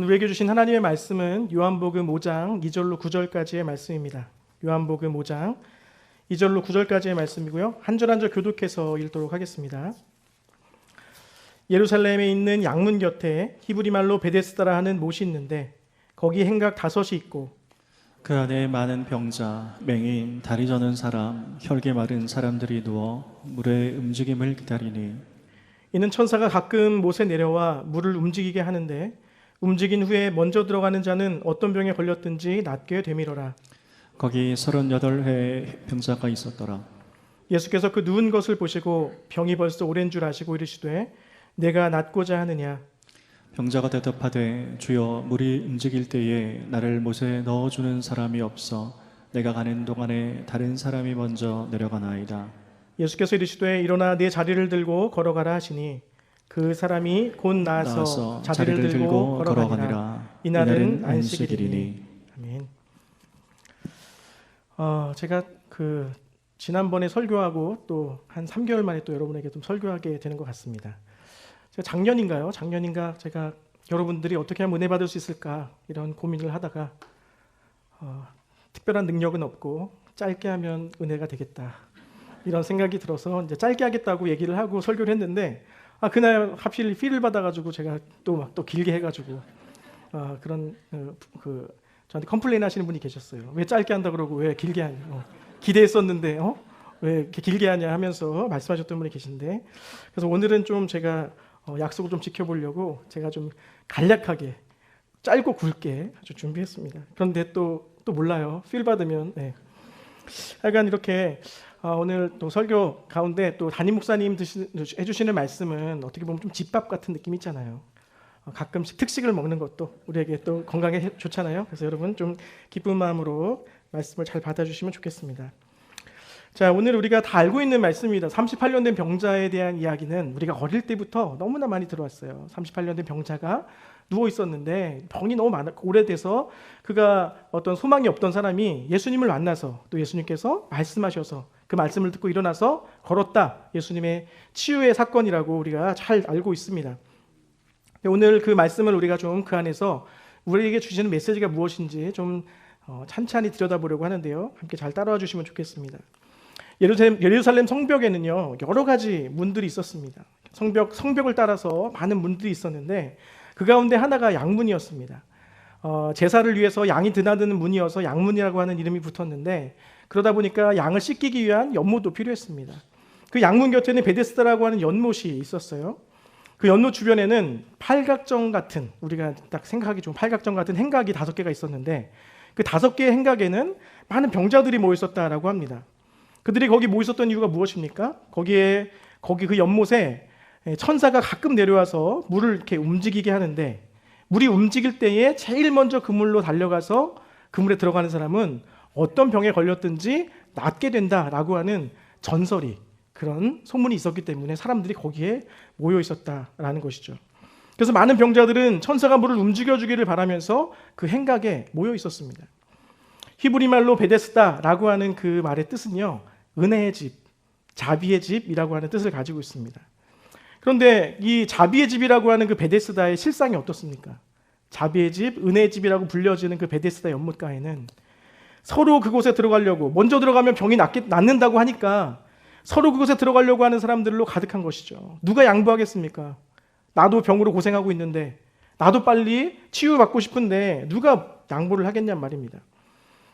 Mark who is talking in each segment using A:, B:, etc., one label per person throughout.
A: 우리에게 주신 하나님의 말씀은 요한복음 5장 2절로 9절까지의 말씀입니다. 요한복음 5장 2절로 9절까지의 말씀이고요. 한 절 한 절 교독해서 읽도록 하겠습니다. 예루살렘에 있는 양문 곁에 히브리 말로 베데스다라 하는 못이 있는데 거기 행각 5이 있고
B: 그 안에 많은 병자, 맹인, 다리 저는 사람, 혈기 마른 사람들이 누워 물의 움직임을 기다리니
A: 이는 천사가 가끔 못에 내려와 물을 움직이게 하는데 움직인 후에 먼저 들어가는 자는 어떤 병에 걸렸든지 낫게 되밀어라.
B: 거기 38회 병자가 있었더라.
A: 예수께서 그 누운 것을 보시고 병이 벌써 오랜 줄 아시고 이르시되 내가 낫고자 하느냐.
B: 병자가 대답하되 주여 물이 움직일 때에 나를 못에 넣어주는 사람이 없어 내가 가는 동안에 다른 사람이 먼저 내려가나이다.
A: 예수께서 이르시되 일어나 네 자리를 들고 걸어가라 하시니 그 사람이 곧 나아서 자리를 들고 걸어가니라. 이날은 안식일이니. 아멘. 제가 지난번에 설교하고 또 한 3개월 만에 또 여러분에게 좀 설교하게 되는 것 같습니다. 제가 작년인가 제가 여러분들이 어떻게 하면 은혜 받을 수 있을까 이런 고민을 하다가 특별한 능력은 없고 짧게 하면 은혜가 되겠다 이런 생각이 들어서 이제 짧게 하겠다고 얘기를 하고 설교를 했는데 그날 하필 필을 받아가지고 제가 또 길게 해가지고 그런 저한테 컴플레인 하시는 분이 계셨어요. 왜 짧게 한다 그러고 왜 길게 하냐. 기대했었는데 왜 이렇게 길게 하냐 하면서 말씀하셨던 분이 계신데 그래서 오늘은 좀 제가 약속을 좀 지켜보려고 제가 좀 간략하게 짧고 굵게 아주 준비했습니다. 그런데 또 몰라요. 필 받으면. 네. 하여간 이렇게 오늘 또 설교 가운데 또 담임 목사님 해주시는 말씀은 어떻게 보면 좀 집밥 같은 느낌 있잖아요. 가끔씩 특식을 먹는 것도 우리에게 또 건강에 좋잖아요. 그래서 여러분 좀 기쁜 마음으로 말씀을 잘 받아주시면 좋겠습니다. 자, 오늘 우리가 다 알고 있는 말씀입니다. 38년 된 병자에 대한 이야기는 우리가 어릴 때부터 너무나 많이 들어왔어요. 38년 된 병자가 누워 있었는데 병이 너무 오래돼서 그가 어떤 소망이 없던 사람이 예수님을 만나서 또 예수님께서 말씀하셔서 그 말씀을 듣고 일어나서 걸었다. 예수님의 치유의 사건이라고 우리가 잘 알고 있습니다. 오늘 그 말씀을 우리가 좀 그 안에서 우리에게 주시는 메시지가 무엇인지 좀 찬찬히 들여다보려고 하는데요. 함께 잘 따라와 주시면 좋겠습니다. 예루살렘 성벽에는요 여러 가지 문들이 있었습니다. 성벽을 따라서 많은 문들이 있었는데 그 가운데 하나가 양문이었습니다. 제사를 위해서 양이 드나드는 문이어서 양문이라고 하는 이름이 붙었는데 그러다 보니까 양을 씻기기 위한 연못도 필요했습니다. 그 양문 곁에는 베데스다라고 하는 연못이 있었어요. 그 연못 주변에는 팔각정 같은 우리가 딱 생각하기 좋은 팔각정 같은 행각이 5개가 있었는데 그 5개의 행각에는 많은 병자들이 모여 있었다라고 합니다. 그들이 거기 모여 있었던 이유가 무엇입니까? 거기 그 연못에 천사가 가끔 내려와서 물을 이렇게 움직이게 하는데 물이 움직일 때에 제일 먼저 그 물로 달려가서 그 물에 들어가는 사람은 어떤 병에 걸렸든지 낫게 된다라고 하는 전설이 그런 소문이 있었기 때문에 사람들이 거기에 모여 있었다라는 것이죠. 그래서 많은 병자들은 천사가 물을 움직여주기를 바라면서 그 행각에 모여 있었습니다. 히브리 말로 베데스다라고 하는 그 말의 뜻은요 은혜의 집, 자비의 집이라고 하는 뜻을 가지고 있습니다. 그런데 이 자비의 집이라고 하는 그 베데스다의 실상이 어떻습니까? 자비의 집, 은혜의 집이라고 불려지는 그 베데스다 연못가에는 서로 그곳에 들어가려고 먼저 들어가면 병이 낫는다고 하니까 서로 그곳에 들어가려고 하는 사람들로 가득한 것이죠. 누가 양보하겠습니까? 나도 병으로 고생하고 있는데 나도 빨리 치유받고 싶은데 누가 양보를 하겠냔 말입니다.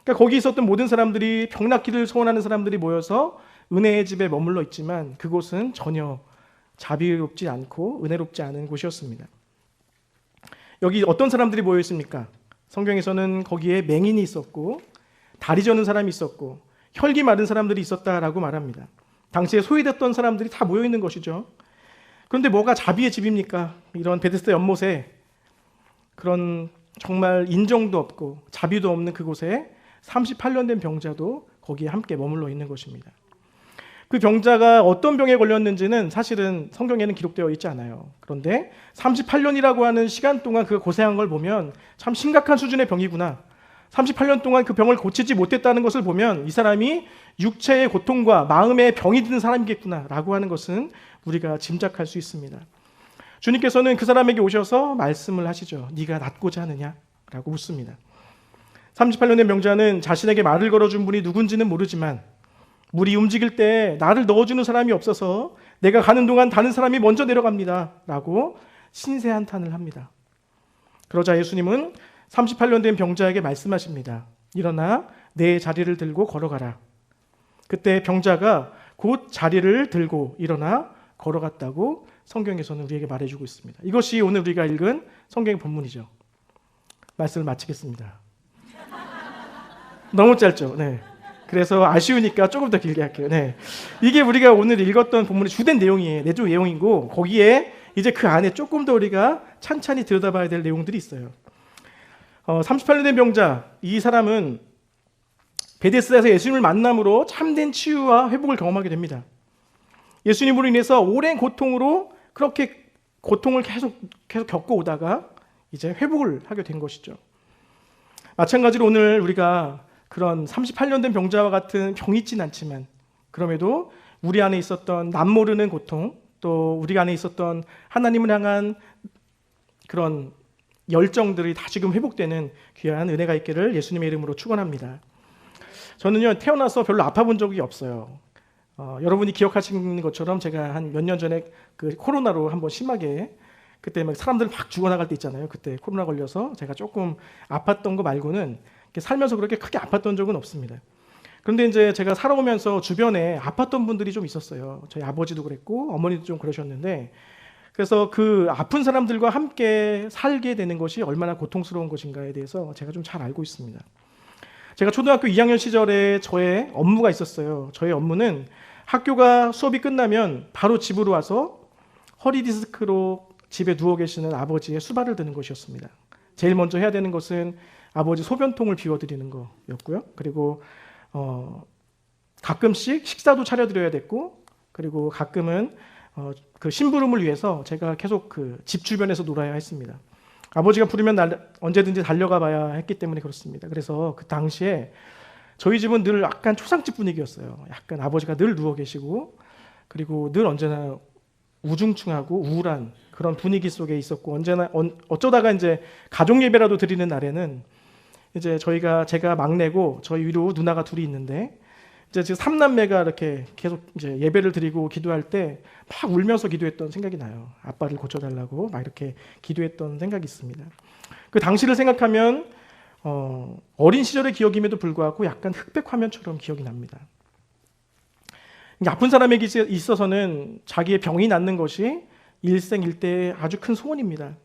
A: 그러니까 거기 있었던 모든 사람들이 병 낫기를 소원하는 사람들이 모여서 은혜의 집에 머물러 있지만 그곳은 전혀 자비롭지 않고 은혜롭지 않은 곳이었습니다. 여기 어떤 사람들이 모여 있습니까? 성경에서는 거기에 맹인이 있었고 다리 저는 사람이 있었고 혈기 마른 사람들이 있었다라고 말합니다. 당시에 소외됐던 사람들이 다 모여 있는 것이죠. 그런데 뭐가 자비의 집입니까? 이런 베데스다 연못에 그런 정말 인정도 없고 자비도 없는 그곳에 38년 된 병자도 거기에 함께 머물러 있는 것입니다. 그 병자가 어떤 병에 걸렸는지는 사실은 성경에는 기록되어 있지 않아요. 그런데 38년이라고 하는 시간 동안 그 고생한 걸 보면 참 심각한 수준의 병이구나. 38년 동안 그 병을 고치지 못했다는 것을 보면 이 사람이 육체의 고통과 마음의 병이 든 사람이겠구나 라고 하는 것은 우리가 짐작할 수 있습니다. 주님께서는 그 사람에게 오셔서 말씀을 하시죠. 네가 낫고자 하느냐? 라고 묻습니다. 38년 된 병자는 자신에게 말을 걸어준 분이 누군지는 모르지만 물이 움직일 때 나를 넣어주는 사람이 없어서 내가 가는 동안 다른 사람이 먼저 내려갑니다. 라고 신세한탄을 합니다. 그러자 예수님은 38년 된 병자에게 말씀하십니다. 일어나 내 자리를 들고 걸어가라. 그때 병자가 곧 자리를 들고 일어나 걸어갔다고 성경에서는 우리에게 말해주고 있습니다. 이것이 오늘 우리가 읽은 성경의 본문이죠. 말씀을 마치겠습니다. 너무 짧죠? 네. 그래서 아쉬우니까 조금 더 길게 할게요. 네. 이게 우리가 오늘 읽었던 본문의 주된 내용이에요. 내주 내용이고 거기에 이제 그 안에 조금 더 우리가 찬찬히 들여다봐야 될 내용들이 있어요. 38년 된 병자, 이 사람은 베데스다에서 예수님을 만남으로 참된 치유와 회복을 경험하게 됩니다. 예수님으로 인해서 오랜 고통으로 그렇게 고통을 계속 겪어오다가 이제 회복을 하게 된 것이죠. 마찬가지로 오늘 우리가 그런 38년 된 병자와 같은 병이 있진 않지만 그럼에도 우리 안에 있었던 남모르는 고통, 또 우리 안에 있었던 하나님을 향한 그런 열정들이 다시금 회복되는 귀한 은혜가 있기를 예수님의 이름으로 축원합니다. 저는요, 태어나서 별로 아파본 적이 없어요. 여러분이 기억하시는 것처럼 제가 한 몇 년 전에 그 코로나로 한번 심하게, 그때 막 사람들 막 죽어나갈 때 있잖아요. 그때 코로나 걸려서 제가 조금 아팠던 거 말고는 살면서 그렇게 크게 아팠던 적은 없습니다. 그런데 이제 제가 살아오면서 주변에 아팠던 분들이 좀 있었어요. 저희 아버지도 그랬고 어머니도 좀 그러셨는데, 그래서 그 아픈 사람들과 함께 살게 되는 것이 얼마나 고통스러운 것인가에 대해서 제가 좀 잘 알고 있습니다. 제가 초등학교 2학년 시절에 저의 업무가 있었어요. 저의 업무는 학교가 수업이 끝나면 바로 집으로 와서 허리 디스크로 집에 누워 계시는 아버지의 수발을 드는 것이었습니다. 제일 먼저 해야 되는 것은 아버지 소변통을 비워드리는 거였고요. 그리고 가끔씩 식사도 차려드려야 됐고, 그리고 가끔은 그 심부름을 위해서 제가 계속 그 집 주변에서 놀아야 했습니다. 아버지가 부르면 언제든지 달려가 봐야 했기 때문에 그렇습니다. 그래서 그 당시에 저희 집은 늘 약간 초상집 분위기였어요. 약간 아버지가 늘 누워 계시고, 그리고 늘 언제나 우중충하고 우울한 그런 분위기 속에 있었고, 언제나 어쩌다가 이제 가족 예배라도 드리는 날에는 이제 제가 막내고 저희 위로 누나가 둘이 있는데, 이제 지금 3남매가 이렇게 계속 이제 예배를 드리고 기도할 때 막 울면서 기도했던 생각이 나요. 아빠를 고쳐달라고 막 이렇게 기도했던 생각이 있습니다. 그 당시를 생각하면 어린 시절의 기억임에도 불구하고 약간 흑백 화면처럼 기억이 납니다. 아픈 사람에게 있어서는 자기의 병이 낫는 것이 일생일대의 아주 큰 소원입니다.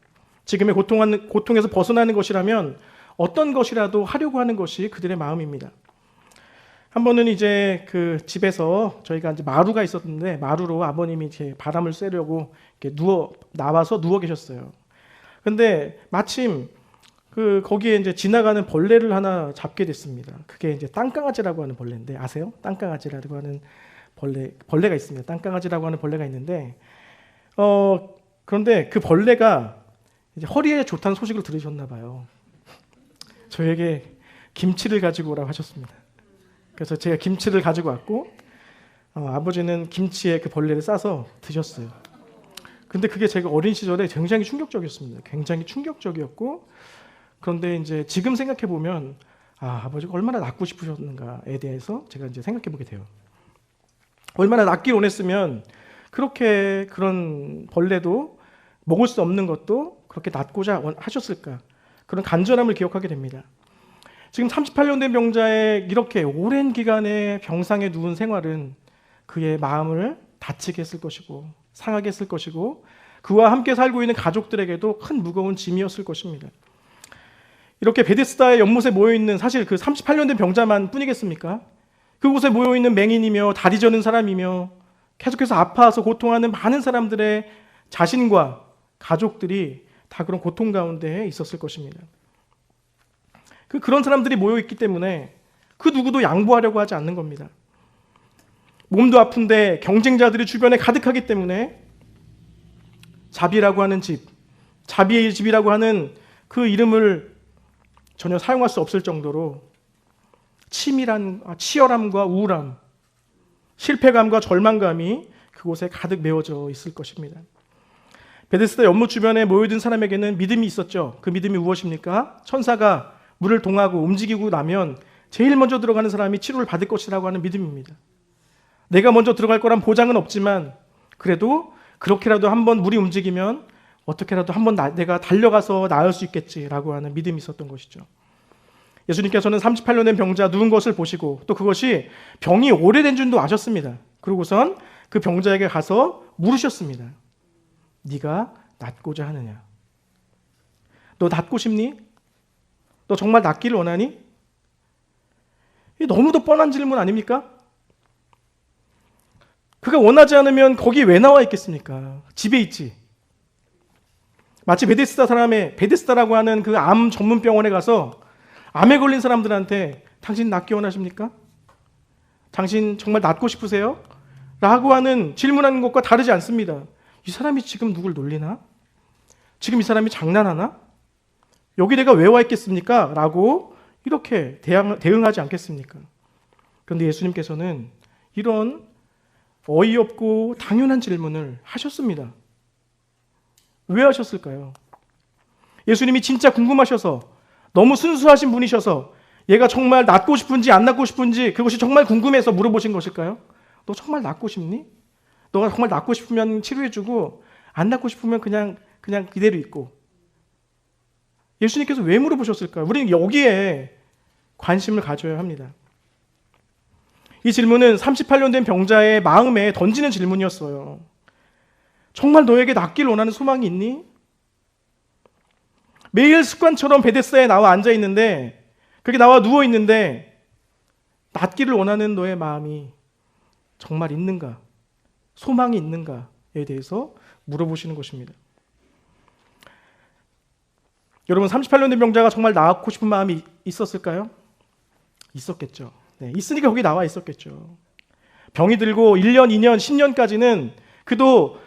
A: 지금의 고통에서 벗어나는 것이라면 어떤 것이라도 하려고 하는 것이 그들의 마음입니다. 한 번은 이제 그 집에서 저희가 이제 마루가 있었는데, 마루로 아버님이 이제 바람을 쐬려고 이렇게 나와서 누워 계셨어요. 근데 마침 거기에 이제 지나가는 벌레를 하나 잡게 됐습니다. 그게 이제 땅강아지라고 하는 벌레인데, 아세요? 땅강아지라고 하는 벌레가 있습니다. 땅강아지라고 하는 벌레가 있는데, 그런데 그 벌레가 이제 허리에 좋다는 소식을 들으셨나 봐요. 저에게 김치를 가지고 오라고 하셨습니다. 그래서 제가 김치를 가지고 왔고, 아버지는 김치에 그 벌레를 싸서 드셨어요. 근데 그게 제가 어린 시절에 굉장히 충격적이었습니다. 굉장히 충격적이었고, 그런데 이제 지금 생각해 보면 아버지가 얼마나 낫고 싶으셨는가에 대해서 제가 이제 생각해 보게 돼요. 얼마나 낫길 원했으면 그렇게 그런 벌레도 먹을 수 없는 것도 그렇게 낫고자 하셨을까? 그런 간절함을 기억하게 됩니다. 지금 38년 된 병자의 이렇게 오랜 기간의 병상에 누운 생활은 그의 마음을 다치게 했을 것이고, 상하게 했을 것이고, 그와 함께 살고 있는 가족들에게도 큰 무거운 짐이었을 것입니다. 이렇게 베데스다의 연못에 모여있는, 사실 그 38년 된 병자만 뿐이겠습니까? 그곳에 모여있는 맹인이며 다리 저는 사람이며 계속해서 아파서 고통하는 많은 사람들의 자신과 가족들이 다 그런 고통 가운데 있었을 것입니다. 그런 사람들이 모여있기 때문에 그 누구도 양보하려고 하지 않는 겁니다. 몸도 아픈데 경쟁자들이 주변에 가득하기 때문에 자비라고 하는 집, 자비의 집이라고 하는 그 이름을 전혀 사용할 수 없을 정도로 치열함과 우울함, 실패감과 절망감이 그곳에 가득 메워져 있을 것입니다. 베데스다 연못 주변에 모여든 사람에게는 믿음이 있었죠. 그 믿음이 무엇입니까? 천사가 물을 동하고 움직이고 나면 제일 먼저 들어가는 사람이 치료를 받을 것이라고 하는 믿음입니다. 내가 먼저 들어갈 거란 보장은 없지만 그래도 그렇게라도 한번 물이 움직이면 어떻게라도 한번 내가 달려가서 나을 수 있겠지라고 하는 믿음이 있었던 것이죠. 예수님께서는 38년 된 병자 누운 것을 보시고 또 그것이 병이 오래된 줄도 아셨습니다. 그러고선 그 병자에게 가서 물으셨습니다. 네가 낫고자 하느냐? 너 낫고 싶니? 너 정말 낫기를 원하니? 이게 너무도 뻔한 질문 아닙니까? 그가 원하지 않으면 거기 왜 나와 있겠습니까? 집에 있지. 마치 베데스다라고 하는 그 암 전문 병원에 가서 암에 걸린 사람들한테 당신 낫기 원하십니까? 당신 정말 낫고 싶으세요? 라고 하는 질문하는 것과 다르지 않습니다. 이 사람이 지금 누굴 놀리나? 지금 이 사람이 장난하나? 여기 내가 왜 와 있겠습니까? 라고 이렇게 대응하지 않겠습니까? 그런데 예수님께서는 이런 어이없고 당연한 질문을 하셨습니다. 왜 하셨을까요? 예수님이 진짜 궁금하셔서 너무 순수하신 분이셔서 얘가 정말 낫고 싶은지 안 낫고 싶은지 그것이 정말 궁금해서 물어보신 것일까요? 너 정말 낫고 싶니? 너가 정말 낫고 싶으면 치료해주고 안 낫고 싶으면 그냥 그대로 있고. 예수님께서 왜 물어보셨을까요? 우리는 여기에 관심을 가져야 합니다. 이 질문은 38년 된 병자의 마음에 던지는 질문이었어요. 정말 너에게 낫기를 원하는 소망이 있니? 매일 습관처럼 베데스다에 나와 앉아 있는데, 그렇게 나와 누워 있는데 낫기를 원하는 너의 마음이 정말 있는가? 소망이 있는가에 대해서 물어보시는 것입니다. 여러분, 38년 된 병자가 정말 낫고 싶은 마음이 있었을까요? 있었겠죠. 네, 있으니까 거기 나와 있었겠죠. 병이 들고 1년, 2년, 10년까지는 그도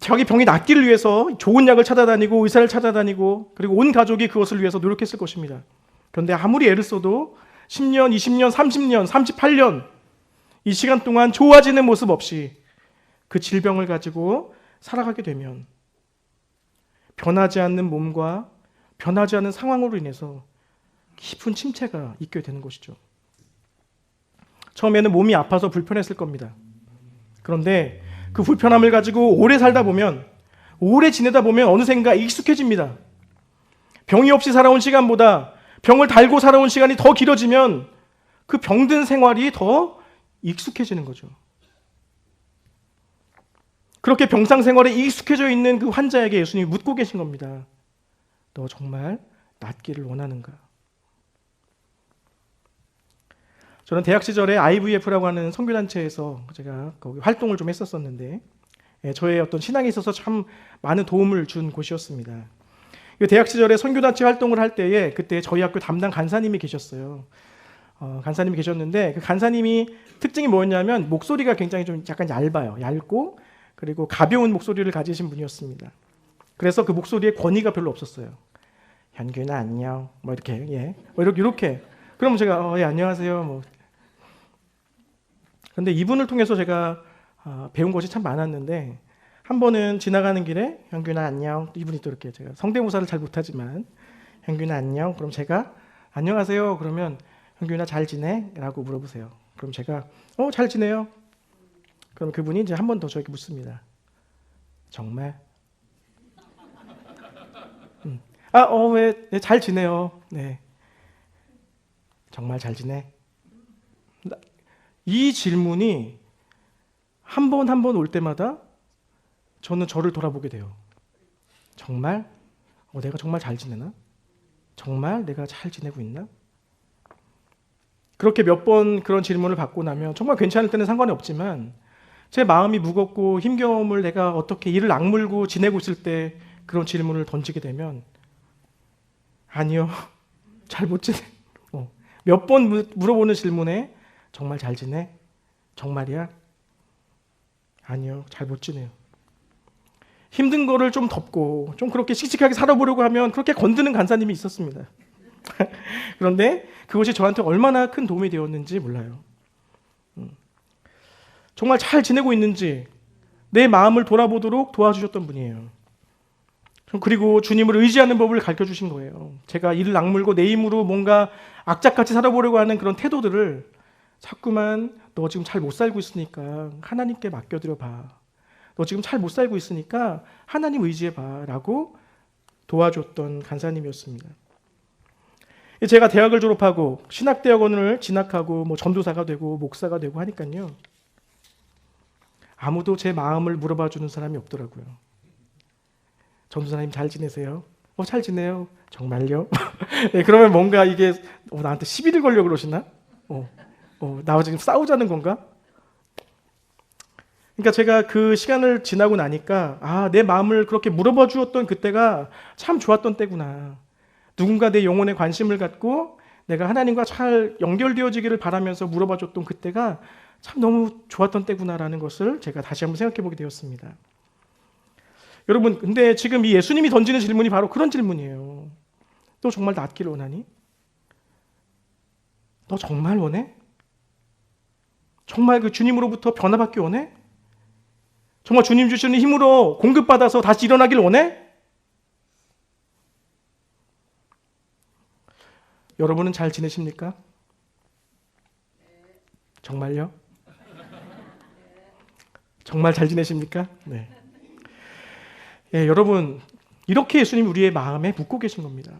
A: 자기 병이 낫기를 위해서 좋은 약을 찾아다니고 의사를 찾아다니고 그리고 온 가족이 그것을 위해서 노력했을 것입니다. 그런데 아무리 애를 써도 10년, 20년, 30년, 38년 이 시간 동안 좋아지는 모습 없이 그 질병을 가지고 살아가게 되면 변하지 않는 몸과 변하지 않는 상황으로 인해서 깊은 침체가 있게 되는 것이죠. 처음에는 몸이 아파서 불편했을 겁니다. 그런데 그 불편함을 가지고 오래 살다 보면, 오래 지내다 보면 어느샌가 익숙해집니다. 병이 없이 살아온 시간보다 병을 달고 살아온 시간이 더 길어지면 그 병든 생활이 더 익숙해지는 거죠. 그렇게 병상 생활에 익숙해져 있는 그 환자에게 예수님이 묻고 계신 겁니다. 너 정말 낫기를 원하는가? 저는 대학 시절에 IVF라고 하는 선교단체에서 제가 거기 활동을 좀 했었었는데 저의 어떤 신앙에 있어서 참 많은 도움을 준 곳이었습니다. 대학 시절에 선교단체 활동을 할 때에 그때 저희 학교 담당 간사님이 계셨어요. 간사님이 계셨는데 그 간사님이 특징이 뭐였냐면 목소리가 굉장히 좀 약간 얇아요. 얇고 그리고 가벼운 목소리를 가지신 분이었습니다. 그래서 그 목소리에 권위가 별로 없었어요. 현균아 안녕 뭐 이렇게 이렇게 그럼 제가 예 안녕하세요 뭐. 그런데 이분을 통해서 제가 배운 것이 참 많았는데 한 번은 지나가는 길에 현균아 안녕, 이분이 또 이렇게 제가 성대모사를 잘 못하지만 현균아 안녕, 그럼 제가 안녕하세요 그러면 현균아 잘 지내? 라고 물어보세요. 그럼 제가 잘 지내요. 그럼 그분이 이제 한 번 더 저에게 묻습니다. 정말? 왜 잘 지내요. 네. 정말 잘 지내? 이 질문이 한 번 한 번 올 때마다 저는 저를 돌아보게 돼요. 정말? 내가 정말 잘 지내나? 정말 내가 잘 지내고 있나? 그렇게 몇 번 그런 질문을 받고 나면 정말 괜찮을 때는 상관이 없지만 제 마음이 무겁고 힘겨움을 내가 어떻게 이를 악물고 지내고 있을 때 그런 질문을 던지게 되면 아니요. 잘 못 지내. 몇 번 물어보는 질문에 정말 잘 지내? 정말이야? 아니요. 잘 못 지내요. 힘든 거를 좀 덮고 좀 그렇게 씩씩하게 살아보려고 하면 그렇게 건드는 간사님이 있었습니다. 그런데 그것이 저한테 얼마나 큰 도움이 되었는지 몰라요. 정말 잘 지내고 있는지 내 마음을 돌아보도록 도와주셨던 분이에요. 그리고 주님을 의지하는 법을 가르쳐 주신 거예요. 제가 이를 악물고 내 힘으로 뭔가 악착같이 살아보려고 하는 그런 태도들을 자꾸만 너 지금 잘 못 살고 있으니까 하나님께 맡겨드려 봐. 너 지금 잘 못 살고 있으니까 하나님 의지해 봐 라고 도와줬던 간사님이었습니다. 제가 대학을 졸업하고 신학대학원을 진학하고 뭐 전도사가 되고 목사가 되고 하니까요. 아무도 제 마음을 물어봐 주는 사람이 없더라고요. 전도사님 잘 지내세요? 잘 지내요. 정말요? 네, 그러면 뭔가 이게 나한테 시비를 걸려고 그러시나? 나와 지금 싸우자는 건가? 그러니까 제가 그 시간을 지나고 나니까 내 마음을 그렇게 물어봐 주었던 그때가 참 좋았던 때구나. 누군가 내 영혼에 관심을 갖고 내가 하나님과 잘 연결되어지기를 바라면서 물어봐 줬던 그때가 참 너무 좋았던 때구나라는 것을 제가 다시 한번 생각해 보게 되었습니다. 여러분, 근데 지금 이 예수님이 던지는 질문이 바로 그런 질문이에요. 너 정말 낫기를 원하니? 너 정말 원해? 정말 그 주님으로부터 변화받기 원해? 정말 주님 주시는 힘으로 공급받아서 다시 일어나길 원해? 여러분은 잘 지내십니까? 정말요? 정말 잘 지내십니까? 네. 여러분, 이렇게 예수님 우리의 마음에 묻고 계신 겁니다.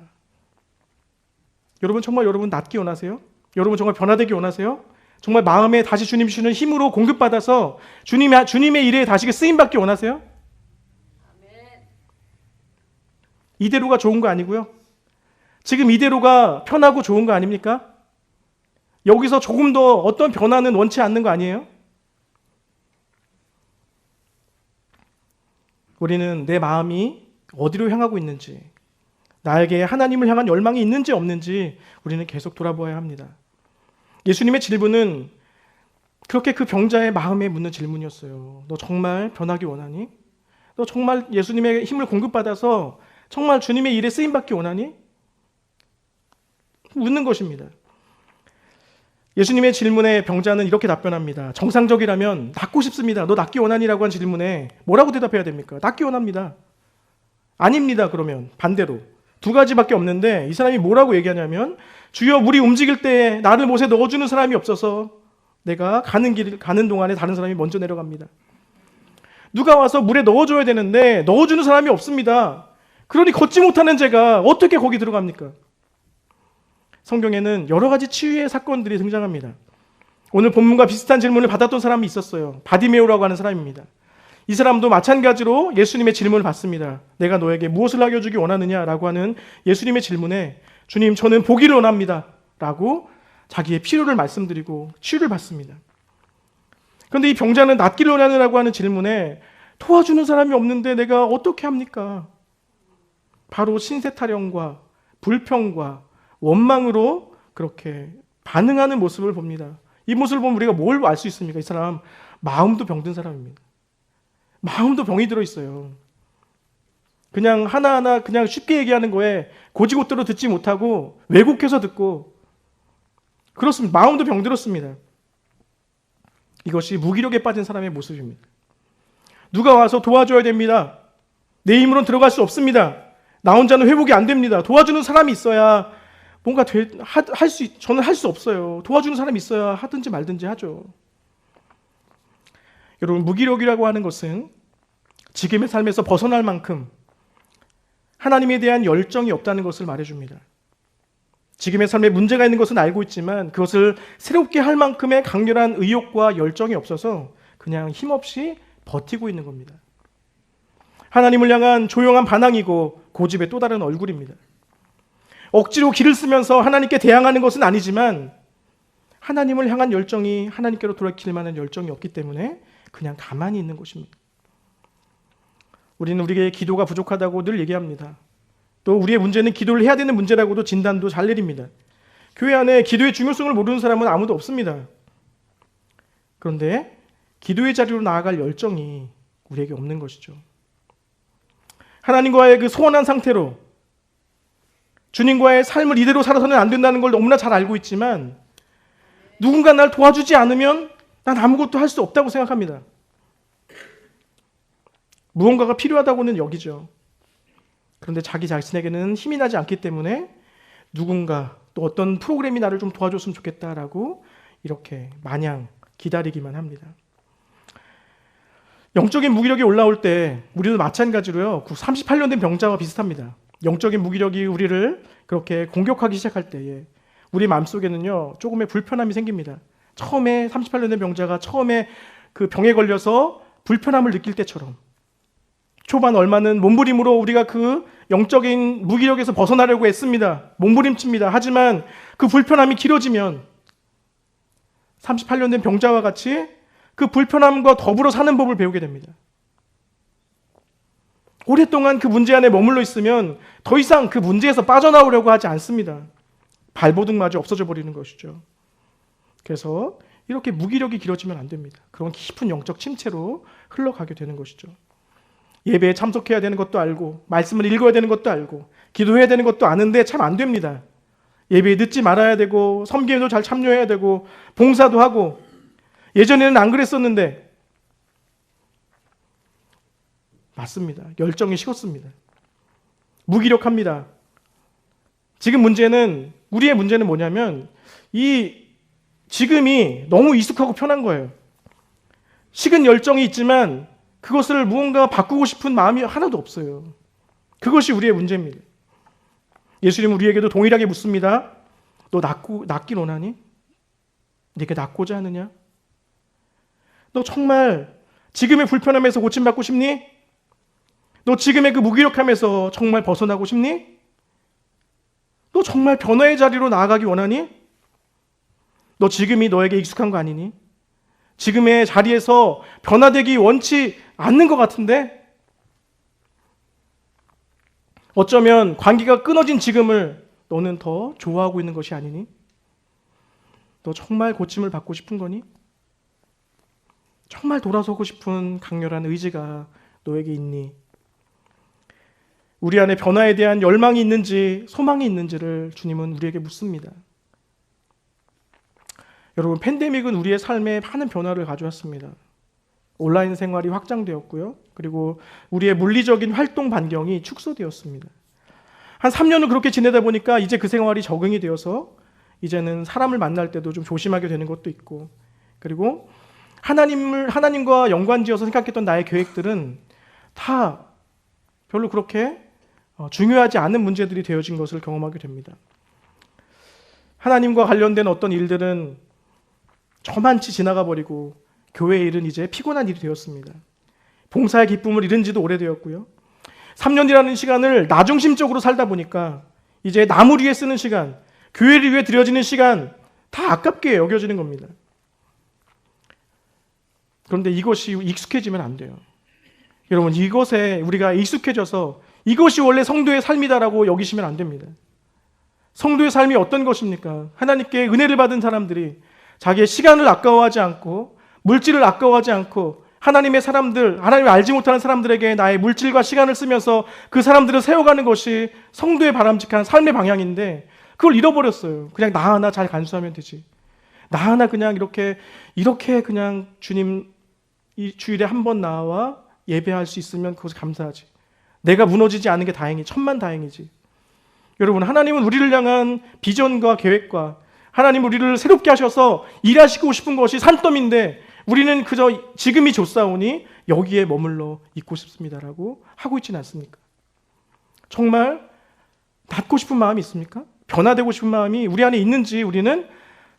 A: 여러분 정말 여러분 낫기 원하세요? 여러분 정말 변화되기 원하세요? 정말 마음에 다시 주님 주시는 힘으로 공급받아서 주님의 일에 다시 쓰임받기 원하세요? 이대로가 좋은 거 아니고요. 지금 이대로가 편하고 좋은 거 아닙니까? 여기서 조금 더 어떤 변화는 원치 않는 거 아니에요? 우리는 내 마음이 어디로 향하고 있는지, 나에게 하나님을 향한 열망이 있는지 없는지 우리는 계속 돌아보아야 합니다. 예수님의 질문은 그렇게 그 병자의 마음에 묻는 질문이었어요. 너 정말 변하기 원하니? 너 정말 예수님의 힘을 공급받아서 정말 주님의 일에 쓰임받기 원하니? 묻는 것입니다. 예수님의 질문에 병자는 이렇게 답변합니다. 정상적이라면 낫고 싶습니다. 너 낫기 원하니라고 한 질문에 뭐라고 대답해야 됩니까? 낫기 원합니다. 아닙니다. 그러면 반대로 두 가지밖에 없는데 이 사람이 뭐라고 얘기하냐면 주여 물이 움직일 때 나를 못에 넣어주는 사람이 없어서 내가 가는 동안에 다른 사람이 먼저 내려갑니다. 누가 와서 물에 넣어줘야 되는데 넣어주는 사람이 없습니다. 그러니 걷지 못하는 제가 어떻게 거기 들어갑니까? 성경에는 여러 가지 치유의 사건들이 등장합니다. 오늘 본문과 비슷한 질문을 받았던 사람이 있었어요. 바디메오라고 하는 사람입니다. 이 사람도 마찬가지로 예수님의 질문을 받습니다. 내가 너에게 무엇을 하게 해주기 원하느냐라고 하는 예수님의 질문에 주님 저는 보기를 원합니다 라고 자기의 필요를 말씀드리고 치유를 받습니다. 그런데 이 병자는 낫기를 원하느라고 하는 질문에 도와주는 사람이 없는데 내가 어떻게 합니까? 바로 신세타령과 불평과 원망으로 그렇게 반응하는 모습을 봅니다. 이 모습을 보면 우리가 뭘 알 수 있습니까? 이 사람 마음도 병든 사람입니다. 마음도 병이 들어있어요. 그냥 하나하나 그냥 쉽게 얘기하는 거에 고지고대로 듣지 못하고 왜곡해서 듣고 그렇습니다. 마음도 병들었습니다. 이것이 무기력에 빠진 사람의 모습입니다. 누가 와서 도와줘야 됩니다. 내 힘으로는 들어갈 수 없습니다. 나 혼자는 회복이 안 됩니다. 도와주는 사람이 있어야 뭔가 저는 할 수 없어요. 도와주는 사람이 있어야 하든지 말든지 하죠. 여러분, 무기력이라고 하는 것은 지금의 삶에서 벗어날 만큼 하나님에 대한 열정이 없다는 것을 말해줍니다. 지금의 삶에 문제가 있는 것은 알고 있지만 그것을 새롭게 할 만큼의 강렬한 의욕과 열정이 없어서 그냥 힘없이 버티고 있는 겁니다. 하나님을 향한 조용한 반항이고 고집의 또 다른 얼굴입니다. 억지로 길을 쓰면서 하나님께 대항하는 것은 아니지만 하나님을 향한 열정이 하나님께로 돌아갈 만한 열정이 없기 때문에 그냥 가만히 있는 것입니다. 우리는 우리에게 기도가 부족하다고 늘 얘기합니다. 또 우리의 문제는 기도를 해야 되는 문제라고도 진단도 잘 내립니다. 교회 안에 기도의 중요성을 모르는 사람은 아무도 없습니다. 그런데 기도의 자리로 나아갈 열정이 우리에게 없는 것이죠. 하나님과의 그 소원한 상태로 주님과의 삶을 이대로 살아서는 안 된다는 걸 너무나 잘 알고 있지만 누군가 날 도와주지 않으면 난 아무것도 할 수 없다고 생각합니다. 무언가가 필요하다고는 여기죠. 그런데 자기 자신에게는 힘이 나지 않기 때문에 누군가 또 어떤 프로그램이 나를 좀 도와줬으면 좋겠다라고 이렇게 마냥 기다리기만 합니다. 영적인 무기력이 올라올 때 우리도 마찬가지로요. 38년 된 병자와 비슷합니다. 영적인 무기력이 우리를 그렇게 공격하기 시작할 때에 우리 마음속에는요. 조금의 불편함이 생깁니다. 처음에 38년 된 병자가 처음에 그 병에 걸려서 불편함을 느낄 때처럼 초반 얼마는 몸부림으로 우리가 그 영적인 무기력에서 벗어나려고 애씁니다. 몸부림칩니다. 하지만 그 불편함이 길어지면 38년 된 병자와 같이 그 불편함과 더불어 사는 법을 배우게 됩니다. 오랫동안 그 문제 안에 머물러 있으면 더 이상 그 문제에서 빠져나오려고 하지 않습니다. 발버둥마저 없어져 버리는 것이죠. 그래서 이렇게 무기력이 길어지면 안 됩니다. 그런 깊은 영적 침체로 흘러가게 되는 것이죠. 예배에 참석해야 되는 것도 알고 말씀을 읽어야 되는 것도 알고 기도해야 되는 것도 아는데 참 안 됩니다. 예배에 늦지 말아야 되고 섬기에도 잘 참여해야 되고 봉사도 하고 예전에는 안 그랬었는데 맞습니다. 열정이 식었습니다. 무기력합니다. 지금 우리의 문제는 뭐냐면 지금이 너무 익숙하고 편한 거예요. 식은 열정이 있지만 그것을 무언가 바꾸고 싶은 마음이 하나도 없어요. 그것이 우리의 문제입니다. 예수님은 우리에게도 동일하게 묻습니다. 너 낫길 원하니? 네가 낫고자 하느냐? 너 정말 지금의 불편함에서 고침받고 싶니? 너 지금의 그 무기력함에서 정말 벗어나고 싶니? 너 정말 변화의 자리로 나아가기 원하니? 너 지금이 너에게 익숙한 거 아니니? 지금의 자리에서 변화되기 원치 않는 것 같은데? 어쩌면 관계가 끊어진 지금을 너는 더 좋아하고 있는 것이 아니니? 너 정말 고침을 받고 싶은 거니? 정말 돌아서고 싶은 강렬한 의지가 너에게 있니? 우리 안에 변화에 대한 열망이 있는지 소망이 있는지를 주님은 우리에게 묻습니다. 여러분, 팬데믹은 우리의 삶에 많은 변화를 가져왔습니다. 온라인 생활이 확장되었고요. 그리고 우리의 물리적인 활동 반경이 축소되었습니다. 한 3년을 그렇게 지내다 보니까 이제 그 생활이 적응이 되어서 이제는 사람을 만날 때도 좀 조심하게 되는 것도 있고, 그리고 하나님과 연관지어서 생각했던 나의 계획들은 다 별로 그렇게 중요하지 않은 문제들이 되어진 것을 경험하게 됩니다. 하나님과 관련된 어떤 일들은 저만치 지나가 버리고 교회의 일은 이제 피곤한 일이 되었습니다. 봉사의 기쁨을 잃은 지도 오래되었고요. 3년이라는 시간을 나 중심적으로 살다 보니까 이제 남을 위해 쓰는 시간, 교회를 위해 드려지는 시간 다 아깝게 여겨지는 겁니다. 그런데 이것이 익숙해지면 안 돼요. 여러분, 이것에 우리가 익숙해져서 이것이 원래 성도의 삶이다라고 여기시면 안 됩니다. 성도의 삶이 어떤 것입니까? 하나님께 은혜를 받은 사람들이 자기의 시간을 아까워하지 않고 물질을 아까워하지 않고 하나님의 사람들, 하나님을 알지 못하는 사람들에게 나의 물질과 시간을 쓰면서 그 사람들을 세워가는 것이 성도의 바람직한 삶의 방향인데 그걸 잃어버렸어요. 그냥 나 하나 잘 간수하면 되지. 나 하나 그냥 이렇게 그냥 주님 이 주일에 한 번 나와 예배할 수 있으면 그것이 감사하지. 내가 무너지지 않은 게 다행이 천만다행이지. 여러분, 하나님은 우리를 향한 비전과 계획과 하나님 우리를 새롭게 하셔서 일하시고 싶은 것이 산더미인데 우리는 그저 지금이 좋사오니 여기에 머물러 있고 싶습니다라고 하고 있지는 않습니까? 정말 낫고 싶은 마음이 있습니까? 변화되고 싶은 마음이 우리 안에 있는지 우리는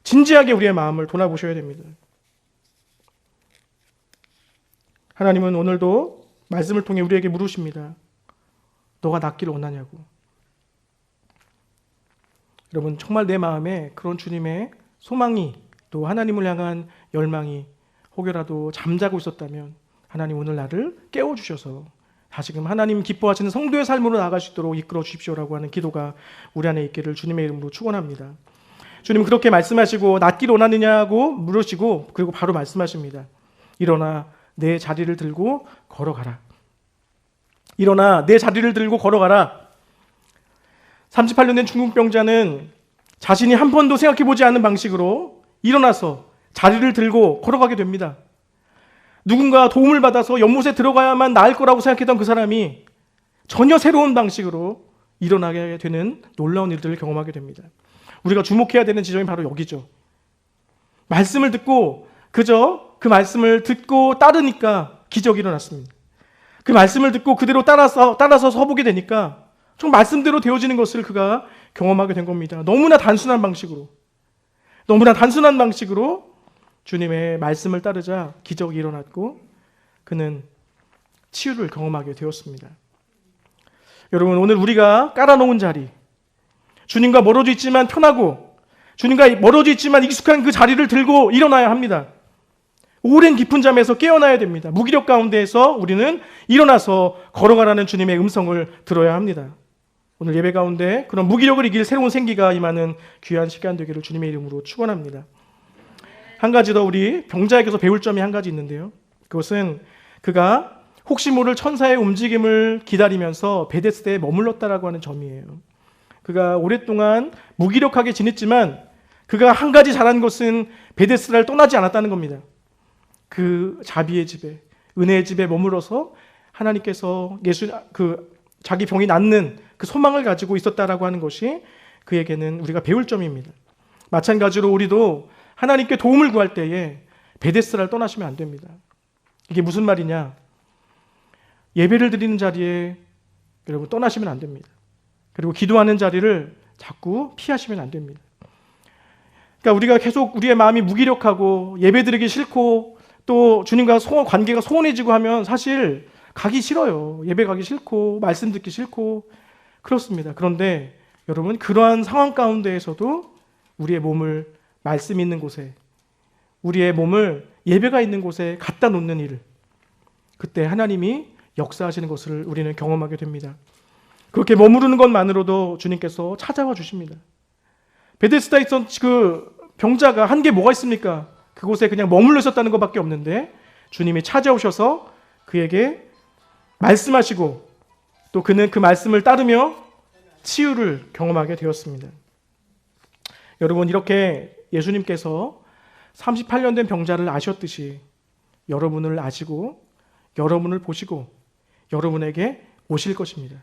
A: 진지하게 우리의 마음을 돌아보셔야 됩니다. 하나님은 오늘도 말씀을 통해 우리에게 물으십니다. 너가 낫기를 원하냐고. 여러분, 정말 내 마음에 그런 주님의 소망이 또 하나님을 향한 열망이 혹여라도 잠자고 있었다면 하나님 오늘 나를 깨워주셔서 다시금 하나님 기뻐하시는 성도의 삶으로 나아갈 수 있도록 이끌어 주십시오라고 하는 기도가 우리 안에 있기를 주님의 이름으로 축원합니다. 주님 그렇게 말씀하시고 낫기를 원하느냐고 물으시고 그리고 바로 말씀하십니다. 일어나 내 자리를 들고 걸어가라. 일어나 내 자리를 들고 걸어가라. 38년 된 중풍병자는 자신이 한 번도 생각해보지 않은 방식으로 일어나서 자리를 들고 걸어가게 됩니다. 누군가 도움을 받아서 연못에 들어가야만 나을 거라고 생각했던 그 사람이 전혀 새로운 방식으로 일어나게 되는 놀라운 일들을 경험하게 됩니다. 우리가 주목해야 되는 지점이 바로 여기죠. 말씀을 듣고 그저 그 말씀을 듣고 따르니까 기적이 일어났습니다. 그 말씀을 듣고 그대로 따라서 서보게 되니까 좀 말씀대로 되어지는 것을 그가 경험하게 된 겁니다. 너무나 단순한 방식으로 주님의 말씀을 따르자 기적이 일어났고 그는 치유를 경험하게 되었습니다. 여러분, 오늘 우리가 깔아놓은 자리, 주님과 멀어져 있지만 편하고 주님과 멀어져 있지만 익숙한 그 자리를 들고 일어나야 합니다. 오랜 깊은 잠에서 깨어나야 됩니다. 무기력 가운데에서 우리는 일어나서 걸어가라는 주님의 음성을 들어야 합니다. 오늘 예배 가운데 그런 무기력을 이길 새로운 생기가 임하는 귀한 시간 되기를 주님의 이름으로 축원합니다. 한 가지 더 우리 병자에게서 배울 점이 한 가지 있는데요. 그것은 그가 혹시 모를 천사의 움직임을 기다리면서 베데스다에 머물렀다라고 하는 점이에요. 그가 오랫동안 무기력하게 지냈지만 그가 한 가지 잘한 것은 베데스다를 떠나지 않았다는 겁니다. 그 자비의 집에, 은혜의 집에 머물러서 하나님께서 자기 병이 낫는 그 소망을 가지고 있었다라고 하는 것이 그에게는 우리가 배울 점입니다. 마찬가지로 우리도 하나님께 도움을 구할 때에 베데스다를 떠나시면 안 됩니다. 이게 무슨 말이냐? 예배를 드리는 자리에 여러분 떠나시면 안 됩니다. 그리고 기도하는 자리를 자꾸 피하시면 안 됩니다. 그러니까 우리가 계속 우리의 마음이 무기력하고 예배 드리기 싫고 또 주님과 관계가 소원해지고 하면 사실 가기 싫어요. 예배 가기 싫고 말씀 듣기 싫고 그렇습니다. 그런데 여러분, 그러한 상황 가운데에서도 우리의 몸을 말씀 있는 곳에, 우리의 몸을 예배가 있는 곳에 갖다 놓는 일, 그때 하나님이 역사하시는 것을 우리는 경험하게 됩니다. 그렇게 머무르는 것만으로도 주님께서 찾아와 주십니다. 베데스다에 있던 그 병자가 한 게 뭐가 있습니까? 그곳에 그냥 머물러 있었다는 것밖에 없는데 주님이 찾아오셔서 그에게 말씀하시고 또 그는 그 말씀을 따르며 치유를 경험하게 되었습니다. 여러분, 이렇게 예수님께서 38년 된 병자를 아셨듯이 여러분을 아시고 여러분을 보시고 여러분에게 오실 것입니다.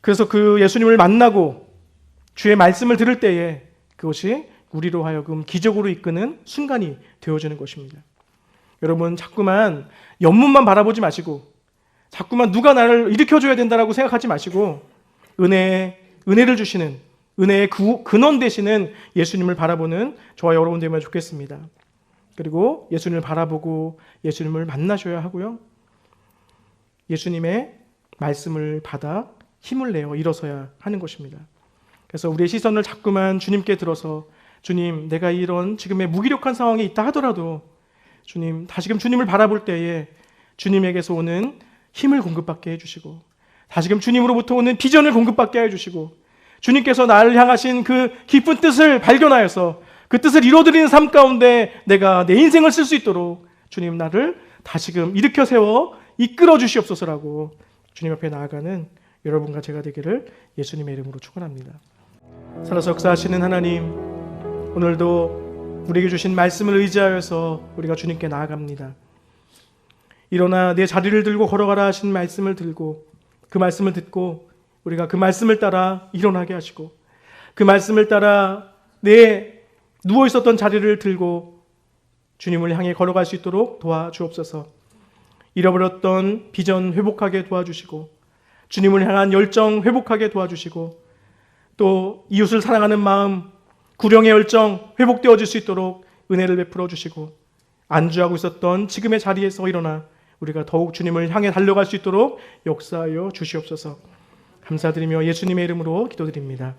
A: 그래서 그 예수님을 만나고 주의 말씀을 들을 때에 그것이 우리로 하여금 기적으로 이끄는 순간이 되어지는 것입니다. 여러분, 자꾸만 옆문만 바라보지 마시고 자꾸만 누가 나를 일으켜줘야 된다라고 생각하지 마시고 은혜를 주시는 은혜의 근원 되시는 예수님을 바라보는 저와 여러분 되면 좋겠습니다. 그리고 예수님을 바라보고 예수님을 만나셔야 하고요. 예수님의 말씀을 받아 힘을 내어 일어서야 하는 것입니다. 그래서 우리의 시선을 자꾸만 주님께 들어서 주님, 내가 이런 지금의 무기력한 상황에 있다 하더라도 주님, 다시금 주님을 바라볼 때에 주님에게서 오는 힘을 공급받게 해주시고 다시금 주님으로부터 오는 비전을 공급받게 해주시고 주님께서 나를 향하신 그 깊은 뜻을 발견하여서 그 뜻을 이루어드리는 삶 가운데 내가 내 인생을 쓸 수 있도록 주님, 나를 다시금 일으켜 세워 이끌어 주시옵소서라고 주님 앞에 나아가는 여러분과 제가 되기를 예수님의 이름으로 축원합니다. 살아서 역사하시는 하나님, 오늘도 우리에게 주신 말씀을 의지하여서 우리가 주님께 나아갑니다. 일어나 내 자리를 들고 걸어가라 하신 말씀을 들고 그 말씀을 듣고 우리가 그 말씀을 따라 일어나게 하시고 그 말씀을 따라 내 누워 있었던 자리를 들고 주님을 향해 걸어갈 수 있도록 도와주옵소서. 잃어버렸던 비전 회복하게 도와주시고 주님을 향한 열정 회복하게 도와주시고 또 이웃을 사랑하는 마음, 구령의 열정 회복되어질 수 있도록 은혜를 베풀어 주시고 안주하고 있었던 지금의 자리에서 일어나 우리가 더욱 주님을 향해 달려갈 수 있도록 역사하여 주시옵소서. 감사드리며 예수님의 이름으로 기도드립니다.